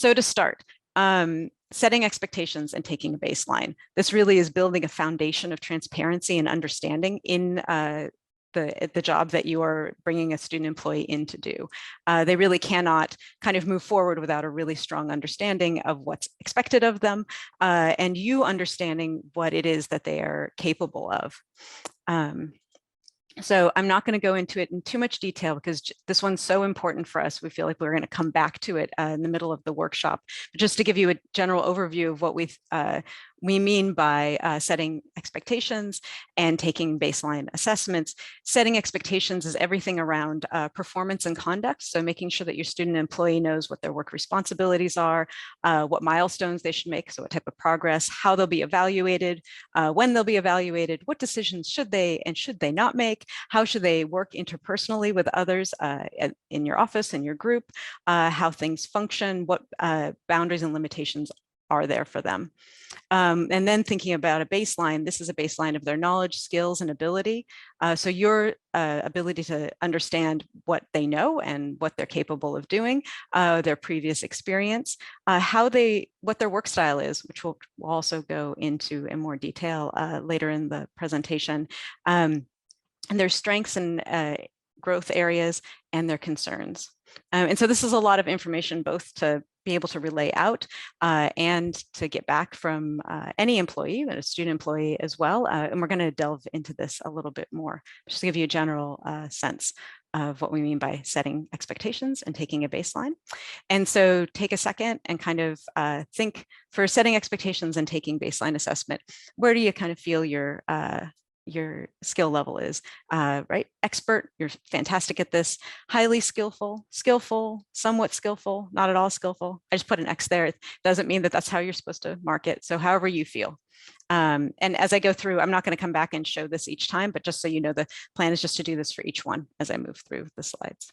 So to start, setting expectations and taking a baseline. This really is building a foundation of transparency and understanding in the job that you are bringing a student employee in to do. They really cannot kind of move forward without a really strong understanding of what's expected of them, and you understanding what it is that they are capable of. So I'm not going to go into it in too much detail because this one's so important for us. We feel like we're going to come back to it in the middle of the workshop. But just to give you a general overview of what we mean by setting expectations and taking baseline assessments. Setting expectations is everything around performance and conduct. So making sure that your student employee knows what their work responsibilities are, what milestones they should make, so what type of progress, how they'll be evaluated, when they'll be evaluated, what decisions should they and should they not make, how should they work interpersonally with others in your office, in your group, how things function, what boundaries and limitations are there for them. And then thinking about a baseline, this is a baseline of their knowledge, skills, and ability. So your ability to understand what they know and what they're capable of doing, their previous experience, what their work style is, which we'll also go into in more detail later in the presentation. And their strengths and growth areas and their concerns. And so this is a lot of information both to be able to relay out and to get back from any employee, but a student employee as well. And we're going to delve into this a little bit more, just to give you a general sense of what we mean by setting expectations and taking a baseline. And so take a second and kind of think for setting expectations and taking baseline assessment, where do you kind of feel your skill level is, right? Expert, you're fantastic at this. Highly skillful, skillful, somewhat skillful, not at all skillful. I just put an X there. It doesn't mean that that's how you're supposed to mark it. So however you feel. And as I go through, I'm not going to come back and show this each time, but just so you know, the plan is just to do this for each one as I move through the slides.